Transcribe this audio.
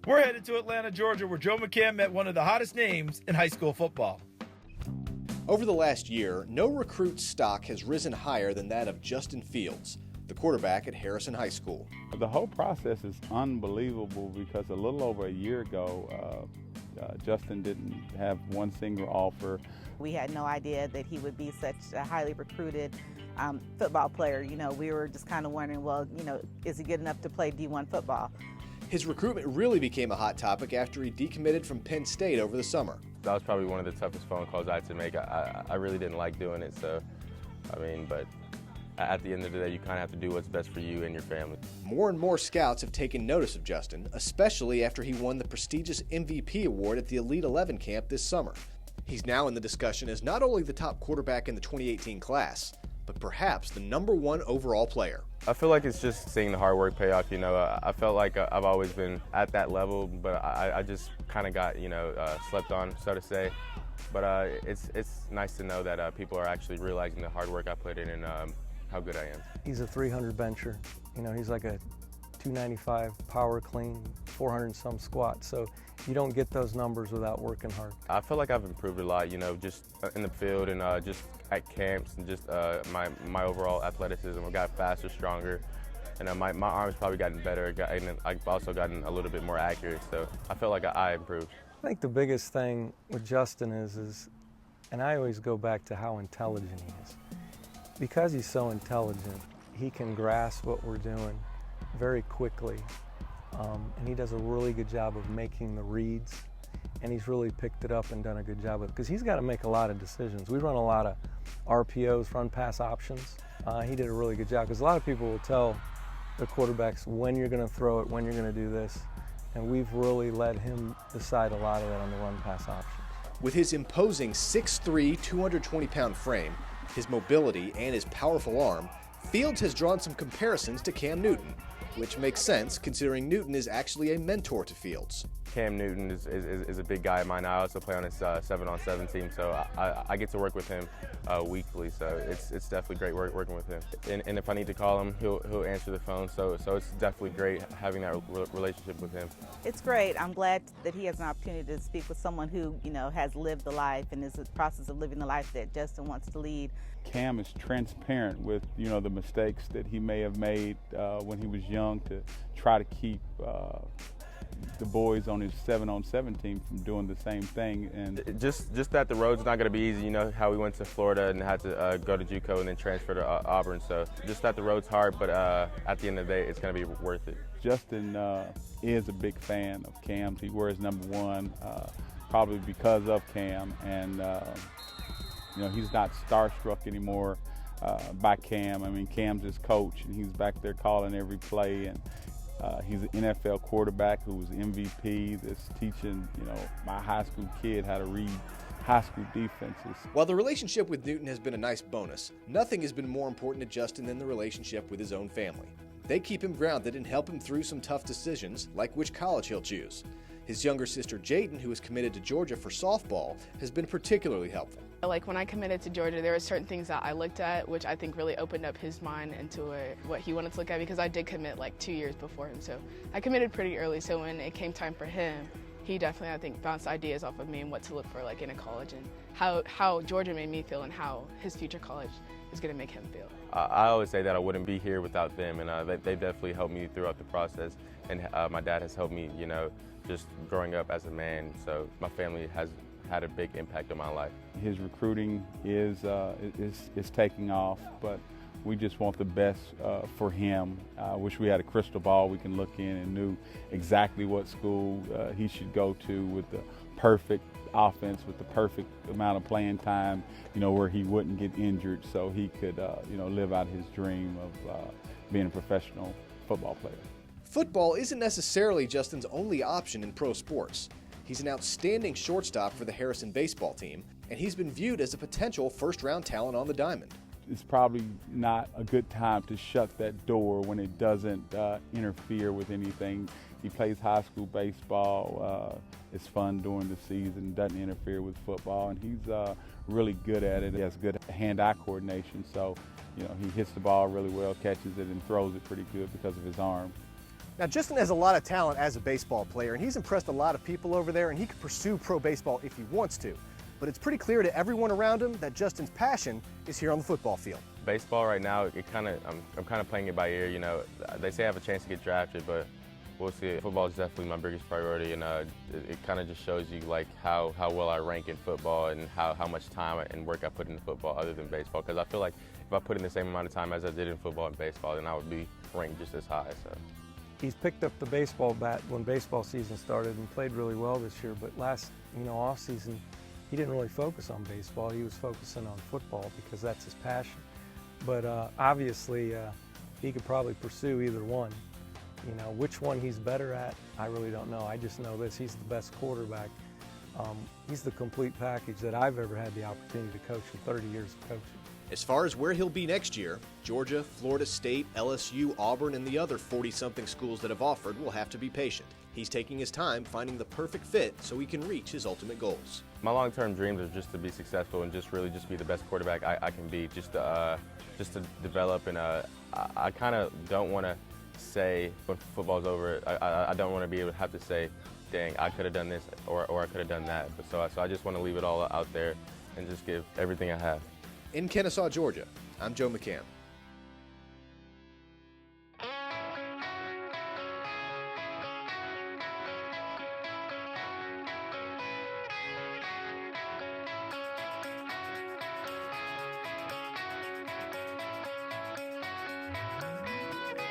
We're headed to Atlanta, Georgia, where Joe McCann met one of the hottest names in high school football. Over the last year, no recruit's stock has risen higher than that of Justin Fields, the quarterback at Harrison High School. The whole process is unbelievable because a little over a year ago, Justin didn't have one single offer. We had no idea that he would be such a highly recruited football player. You know, we were just kind of wondering, well, you know, is he good enough to play D1 football? His recruitment really became a hot topic after he decommitted from Penn State over the summer. That was probably one of the toughest phone calls I had to make. I really didn't like doing it, so, but at the end of the day, you kind of have to do what's best for you and your family. More and more scouts have taken notice of Justin, especially after he won the prestigious MVP award at the Elite 11 camp this summer. He's now in the discussion as not only the top quarterback in the 2018 class, but perhaps the #1 overall player. I feel like it's just seeing the hard work pay off. You know, I felt like I've always been at that level, but I just kind of got, slept on, so to say. But it's nice to know that people are actually realizing the hard work I put in and how good I am. He's a 300 bencher. You know, he's like a 295 power clean, 400 and some squat. So you don't get those numbers without working hard. I feel like I've improved a lot, just in the field and just at camps and just my overall athleticism. I've got faster, stronger, and my arm's probably gotten better. And I've also gotten a little bit more accurate, so I feel like I improved. I think the biggest thing with Justin is, and I always go back to how intelligent he is. Because he's so intelligent, he can grasp what we're doing very quickly, and he does a really good job of making the reads, and he's really picked it up and done a good job with it, because he's got to make a lot of decisions. We run a lot of RPOs, run pass options. He did a really good job, because a lot of people will tell the quarterbacks when you're going to throw it, when you're going to do this, and we've really let him decide a lot of that on the run pass options. With his imposing 6'3", 220-pound frame, his mobility, and his powerful arm, Fields has drawn some comparisons to Cam Newton, which makes sense considering Newton is actually a mentor to Fields. Cam Newton is a big guy of mine. I also play on his 7-on-7 team, so I get to work with him weekly, so it's definitely great working with him. And if I need to call him, he'll answer the phone, so it's definitely great having that relationship with him. It's great. I'm glad that he has an opportunity to speak with someone who, has lived the life and is in the process of living the life that Justin wants to lead. Cam is transparent with, the mistakes that he may have made when he was young to try to keep the boys on his 7-on-7 team from doing the same thing. And just that the road's not going to be easy. You know how we went to Florida and had to go to JUCO and then transfer to Auburn. So just that the road's hard, but at the end of the day, it's going to be worth it. Justin is a big fan of Cam's. He wears #1 probably because of Cam, and he's not starstruck anymore by Cam. I mean, Cam's his coach, and he's back there calling every play, and he's an NFL quarterback who was MVP that's teaching, my high school kid how to read high school defenses. While the relationship with Newton has been a nice bonus, nothing has been more important to Justin than the relationship with his own family. They keep him grounded and help him through some tough decisions, like which college he'll choose. His younger sister Jaden, who is committed to Georgia for softball, has been particularly helpful. Like when I committed to Georgia, there were certain things that I looked at, which I think really opened up his mind into what he wanted to look at, because I did commit like 2 years before him. So I committed pretty early, so when it came time for him, he definitely, I think, bounced ideas off of me and what to look for like in a college and how Georgia made me feel and how his future college is going to make him feel. I always say that I wouldn't be here without them, and they definitely helped me throughout the process. And my dad has helped me, just growing up as a man. So my family has had a big impact on my life. His recruiting is taking off, but we just want the best for him. I wish we had a crystal ball we can look in and knew exactly what school he should go to with the perfect offense, with the perfect amount of playing time, where he wouldn't get injured, so he could, live out his dream of being a professional football player. Football isn't necessarily Justin's only option in pro sports. He's an outstanding shortstop for the Harrison baseball team, and he's been viewed as a potential first-round talent on the diamond. It's probably not a good time to shut that door when it doesn't interfere with anything. He plays high school baseball. It's fun during the season, doesn't interfere with football, and he's really good at it. He has good hand-eye coordination, so he hits the ball really well, catches it, and throws it pretty good because of his arm. Now, Justin has a lot of talent as a baseball player, and he's impressed a lot of people over there, and he could pursue pro baseball if he wants to. But it's pretty clear to everyone around him that Justin's passion is here on the football field. Baseball right now, I'm kind of playing it by ear. You know, they say I have a chance to get drafted, but we'll see. Football is definitely my biggest priority, and it kind of just shows you like how well I rank in football and how much time and work I put into football other than baseball. Because I feel like if I put in the same amount of time as I did in football and baseball, then I would be ranked just as high. So. He's picked up the baseball bat when baseball season started and played really well this year, but last off season he didn't really focus on baseball. He was focusing on football because that's his passion. But obviously he could probably pursue either one. Which one he's better at, I really don't know. I just know this: he's the best quarterback. He's the complete package that I've ever had the opportunity to coach in 30 years of coaching. As far as where he'll be next year, Georgia, Florida State, LSU, Auburn, and the other 40-something schools that have offered will have to be patient. He's taking his time finding the perfect fit so he can reach his ultimate goals. My long-term dreams are just to be successful and just be the best quarterback I can be, just to develop. And I kind of don't want to say when football's over, I don't want to be able to have to say, dang, I could have done this or I could have done that. But so I just want to leave it all out there and just give everything I have. In Kennesaw, Georgia, I'm Joe McCann.